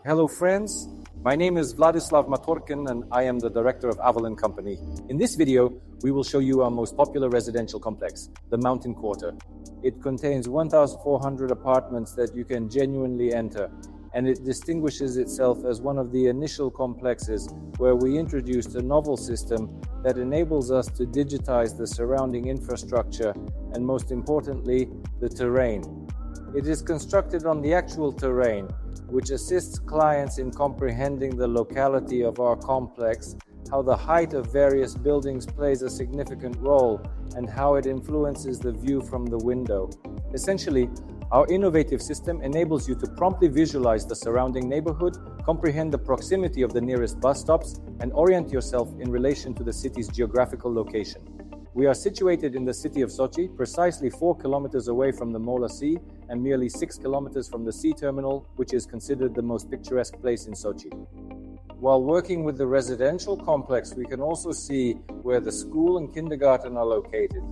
Hello friends, my name is Vladislav Matorkin and I am the director of Avalin company. In this video, we will show you our most popular residential complex, the Mountain Quarter. It contains 1,400 apartments that you can genuinely enter, and it distinguishes itself as one of the initial complexes where we introduced a novel system that enables us to digitize the surrounding infrastructure and, most importantly, the terrain. It is constructed on the actual terrain, which assists clients in comprehending the locality of our complex, how the height of various buildings plays a significant role, and how it influences the view from the window. Essentially, our innovative system enables you to promptly visualize the surrounding neighborhood, comprehend the proximity of the nearest bus stops, and orient yourself in relation to the city's geographical location. We are situated in the city of Sochi, precisely 4 kilometers away from the Mola Sea and merely 6 kilometers from the sea terminal, which is considered the most picturesque place in Sochi. While working with the residential complex, we can also see where the school and kindergarten are located.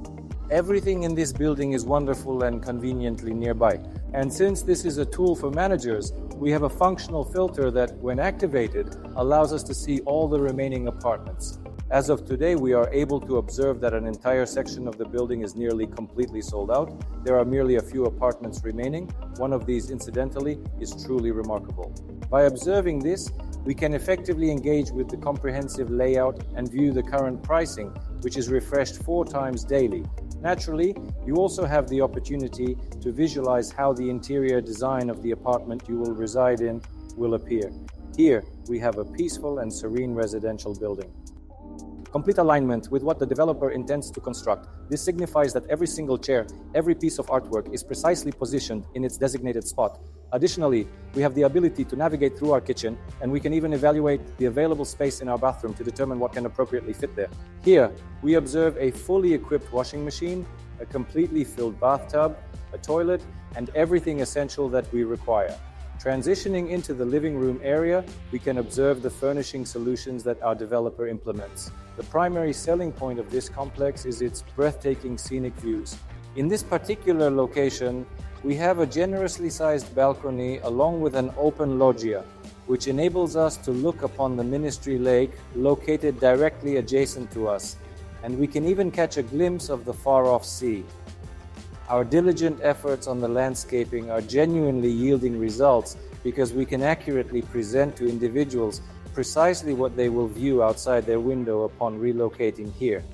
Everything in this building is wonderful and conveniently nearby. And since this is a tool for managers, we have a functional filter that, when activated, allows us to see all the remaining apartments. As of today, we are able to observe that an entire section of the building is nearly completely sold out. There are merely a few apartments remaining. One of these, incidentally, is truly remarkable. By observing this, we can effectively engage with the comprehensive layout and view the current pricing, which is refreshed 4 times daily. Naturally, you also have the opportunity to visualize how the interior design of the apartment you will reside in will appear. Here, we have a peaceful and serene residential building. Complete alignment with what the developer intends to construct. This signifies that every single chair, every piece of artwork is precisely positioned in its designated spot. Additionally, we have the ability to navigate through our kitchen, and we can even evaluate the available space in our bathroom to determine what can appropriately fit there. Here, we observe a fully equipped washing machine, a completely filled bathtub, a toilet, and everything essential that we require. Transitioning into the living room area, we can observe the furnishing solutions that our developer implements. The primary selling point of this complex is its breathtaking scenic views. In this particular location, we have a generously sized balcony along with an open loggia, which enables us to look upon the Ministry Lake located directly adjacent to us, and we can even catch a glimpse of the far-off sea. Our diligent efforts on the landscaping are genuinely yielding results because we can accurately present to individuals precisely what they will view outside their window upon relocating here.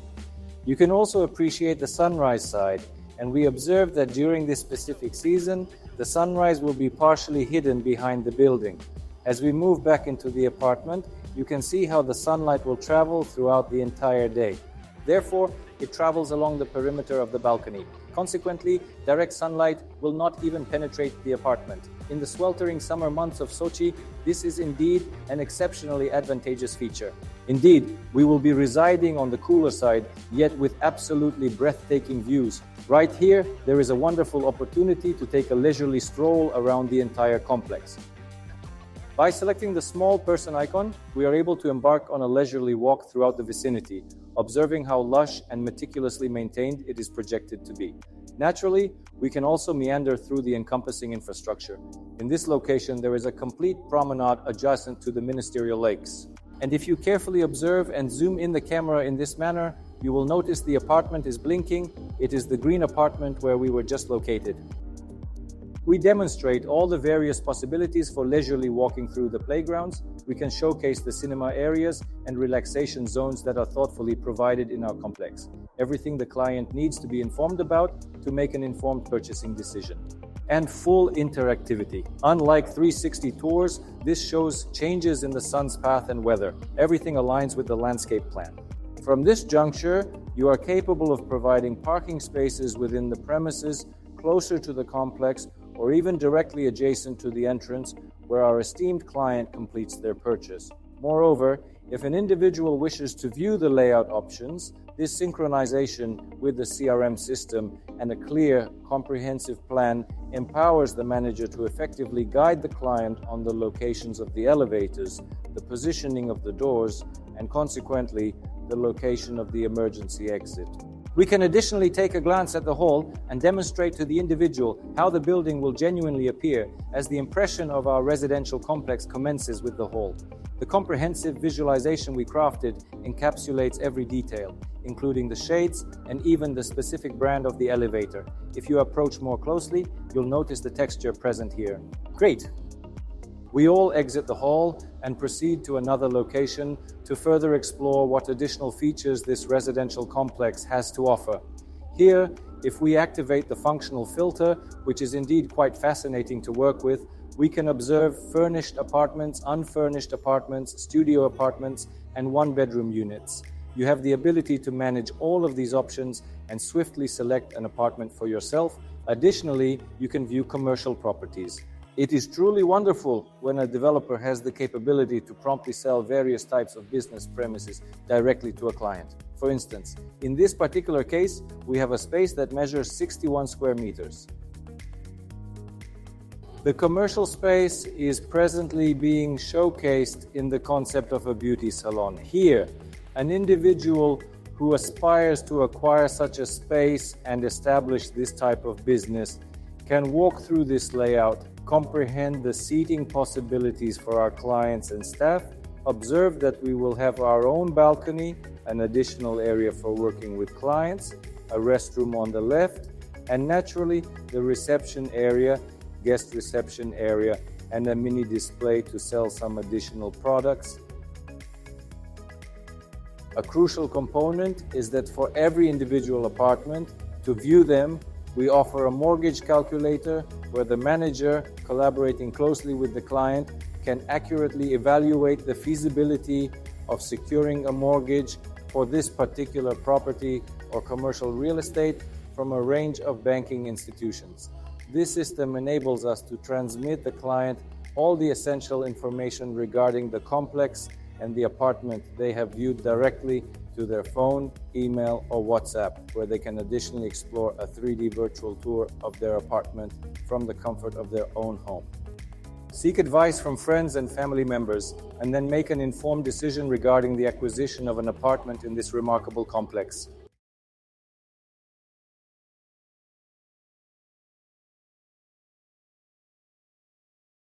You can also appreciate the sunrise side, and we observe that during this specific season, the sunrise will be partially hidden behind the building. As we move back into the apartment, you can see how the sunlight will travel throughout the entire day. Therefore, it travels along the perimeter of the balcony. Consequently, direct sunlight will not even penetrate the apartment. In the sweltering summer months of Sochi, this is indeed an exceptionally advantageous feature. Indeed, we will be residing on the cooler side, yet with absolutely breathtaking views. Right here, there is a wonderful opportunity to take a leisurely stroll around the entire complex. By selecting the small person icon, we are able to embark on a leisurely walk throughout the vicinity, observing how lush and meticulously maintained it is projected to be. Naturally, we can also meander through the encompassing infrastructure. In this location, there is a complete promenade adjacent to the ministerial lakes. And if you carefully observe and zoom in the camera in this manner, you will notice the apartment is blinking. It is the green apartment where we were just located. We demonstrate all the various possibilities for leisurely walking through the playgrounds. We can showcase the cinema areas and relaxation zones that are thoughtfully provided in our complex. Everything the client needs to be informed about to make an informed purchasing decision. And full interactivity. Unlike 360 tours, this shows changes in the sun's path and weather. Everything aligns with the landscape plan. From this juncture, you are capable of providing parking spaces within the premises closer to the complex or even directly adjacent to the entrance where our esteemed client completes their purchase. Moreover, if an individual wishes to view the layout options, this synchronization with the CRM system and a clear, comprehensive plan empowers the manager to effectively guide the client on the locations of the elevators, the positioning of the doors, and consequently, the location of the emergency exit. We can additionally take a glance at the hall and demonstrate to the individual how the building will genuinely appear as the impression of our residential complex commences with the hall. The comprehensive visualization we crafted encapsulates every detail, including the shades and even the specific brand of the elevator. If you approach more closely, you'll notice the texture present here. Great! We all exit the hall and proceed to another location to further explore what additional features this residential complex has to offer. Here, if we activate the functional filter, which is indeed quite fascinating to work with, we can observe furnished apartments, unfurnished apartments, studio apartments, and one-bedroom units. You have the ability to manage all of these options and swiftly select an apartment for yourself. Additionally, you can view commercial properties. It is truly wonderful when a developer has the capability to promptly sell various types of business premises directly to a client. For instance, in this particular case, we have a space that measures 61 square meters. The commercial space is presently being showcased in the concept of a beauty salon. Here, an individual who aspires to acquire such a space and establish this type of business can walk through this layout, comprehend the seating possibilities for our clients and staff, observe that we will have our own balcony, an additional area for working with clients, a restroom on the left, and naturally the reception area, guest reception area, and a mini display to sell some additional products. A crucial component is that for every individual apartment, to view them, we offer a mortgage calculator where the manager, collaborating closely with the client, can accurately evaluate the feasibility of securing a mortgage for this particular property or commercial real estate from a range of banking institutions. This system enables us to transmit the client all the essential information regarding the complex and the apartment they have viewed directly to their phone, email, or WhatsApp, where they can additionally explore a 3D virtual tour of their apartment from the comfort of their own home. Seek advice from friends and family members, and then make an informed decision regarding the acquisition of an apartment in this remarkable complex.